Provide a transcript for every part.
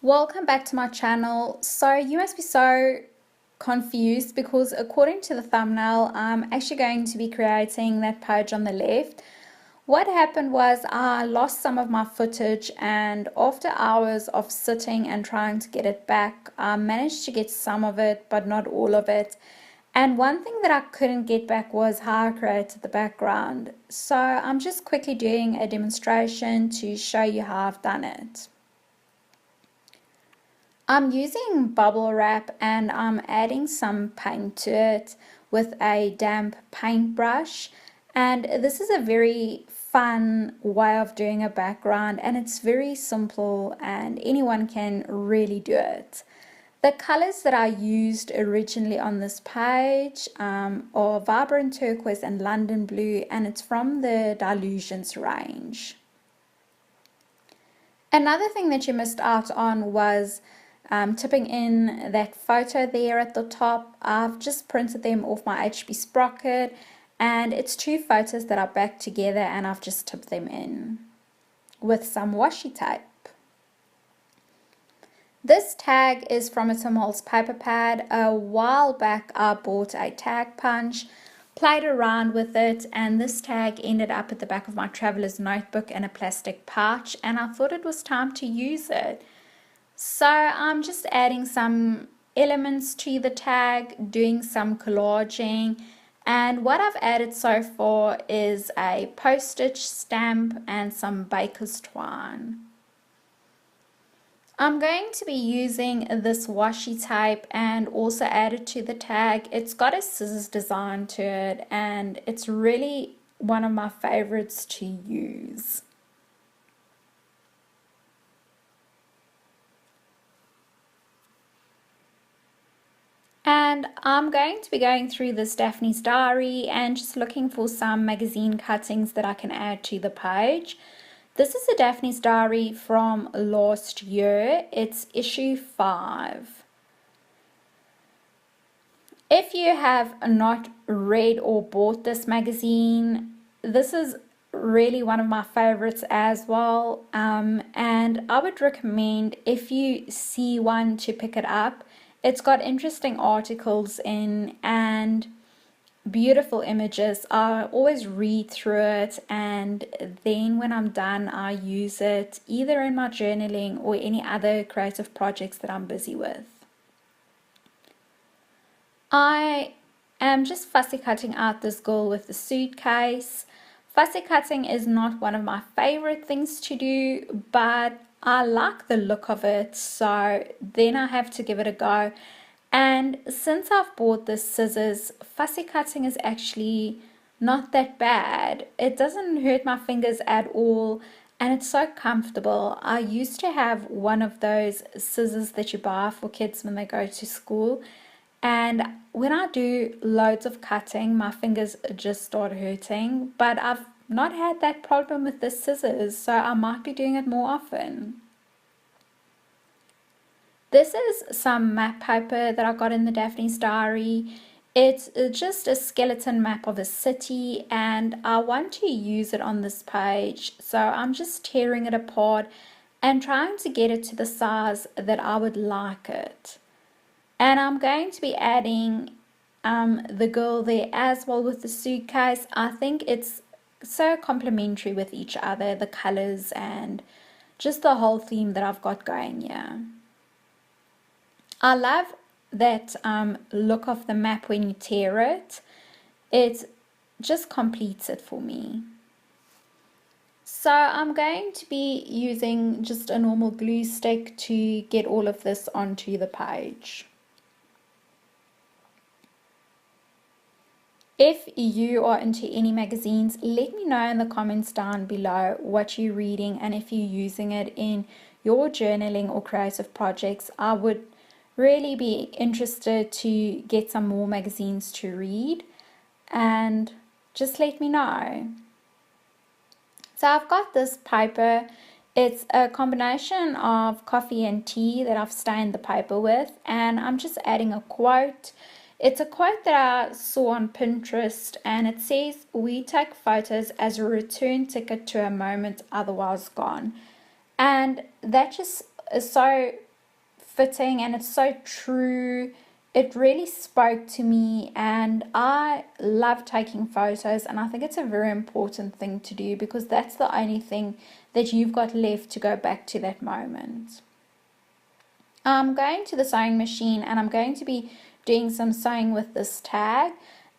Welcome back to my channel. So you must be so confused because according to the thumbnail, I'm actually going to be creating that page on the left. What happened was I lost some of my footage, and after hours of sitting and trying to get it back, I managed to get some of it, but not all of it. And one thing that I couldn't get back was how I created the background. So I'm just quickly doing a demonstration to show you how I've done it. I'm using bubble wrap and I'm adding some paint to it with a damp paintbrush, and this is a very fun way of doing a background, and it's very simple and anyone can really do it. The colors that I used originally on this page are Vibrant Turquoise and London Blue, and it's from the Dylusions range. Another thing that you missed out on was tipping in that photo there at the top. I've just printed them off my HB Sprocket, and it's two photos that are back together, and I've just tipped them in with some washi tape. This tag is from a Tim Holtz paper pad. A while back I bought a tag punch, played around with it, and this tag ended up at the back of my traveler's notebook in a plastic pouch, and I thought it was time to use it. So I'm just adding some elements to the tag, doing some collaging, and what I've added so far is a postage stamp and some baker's twine. I'm going to be using this washi tape and also add it to the tag. It's got a scissors design to it, and it's really one of my favorites to use. And I'm going to be going through this Daphne's Diary and just looking for some magazine cuttings that I can add to the page. This is a Daphne's Diary from last year. It's issue 5. If you have not read or bought this magazine, this is really one of my favorites as well. And I would recommend, if you see one, to pick it up. It's got interesting articles in and beautiful images. I always read through it, and then when I'm done I use it either in my journaling or any other creative projects that I'm busy with. I am just fussy cutting out this girl with the suitcase. Fussy cutting is not one of my favorite things to do, but I like the look of it, so then I have to give it a go. And since I've bought the scissors, fussy cutting is actually not that bad. It doesn't hurt my fingers at all, and it's so comfortable. I used to have one of those scissors that you buy for kids when they go to school, and when I do loads of cutting, my fingers just start hurting, but I've not had that problem with the scissors, so I might be doing it more often. This is some map paper that I got in the Daphne's Diary. It's just a skeleton map of a city, and I want to use it on this page, so I'm just tearing it apart and trying to get it to the size that I would like it. And I'm going to be adding the girl there as well with the suitcase. I think it's so complementary with each other, the colors and just the whole theme that I've got going here. I love that look of the map when you tear it. It just completes it for me. So I'm going to be using just a normal glue stick to get all of this onto the page. If you are into any magazines, let me know in the comments down below what you're reading and if you're using it in your journaling or creative projects. I would really be interested to get some more magazines to read, and just let me know. So I've got this paper. It's a combination of coffee and tea that I've stained the paper with, and I'm just adding a quote. It's a quote that I saw on Pinterest, and it says, "We take photos as a return ticket to a moment otherwise gone." And that just is so fitting and it's so true. It really spoke to me, and I love taking photos, and I think it's a very important thing to do because that's the only thing that you've got left to go back to that moment. I'm going to the sewing machine and I'm going to be doing some sewing with this tag.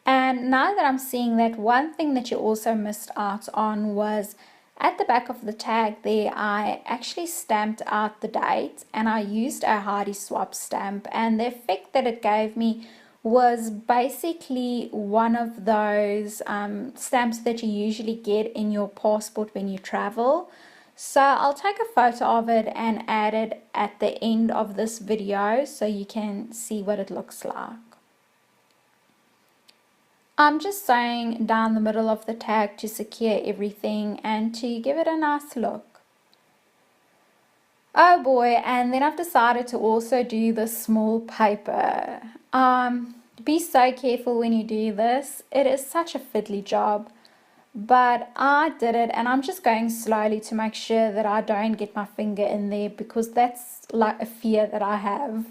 And now that I'm seeing that, one thing that you also missed out on was at the back of the tag there, I actually stamped out the date and I used a Hardy Swap stamp, and the effect that it gave me was basically one of those stamps that you usually get in your passport when you travel. So I'll take a photo of it and add it at the end of this video so you can see what it looks like. I'm just sewing down the middle of the tag to secure everything and to give it a nice look. Oh boy, and then I've decided to also do the small paper. Be so careful when you do this. It is such a fiddly job. But I did it, and I'm just going slowly to make sure that I don't get my finger in there because that's like a fear that I have.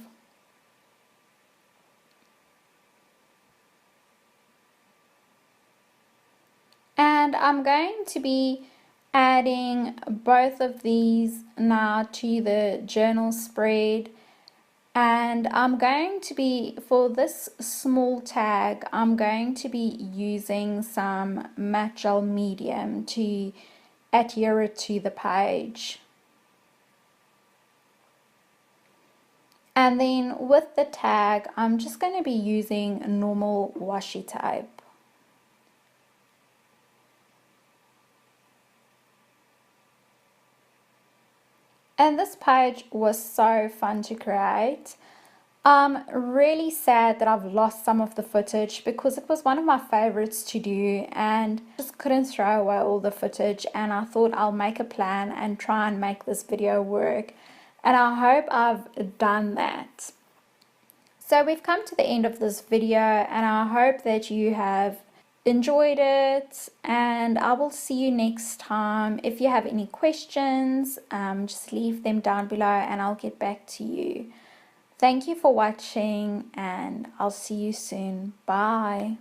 And I'm going to be adding both of these now to the journal spread. And I'm going to be, for this small tag, I'm going to be using some matte gel medium to adhere it to the page. And then with the tag, I'm just going to be using normal washi tape. And this page was so fun to create. I'm really sad that I've lost some of the footage because it was one of my favorites to do, and just couldn't throw away all the footage, and I thought I'll make a plan and try and make this video work, and I hope I've done that. So we've come to the end of this video, and I hope that you have enjoyed it, and I will see you next time. If you have any questions, just leave them down below and I'll get back to you. Thank you for watching, and I'll see you soon. Bye.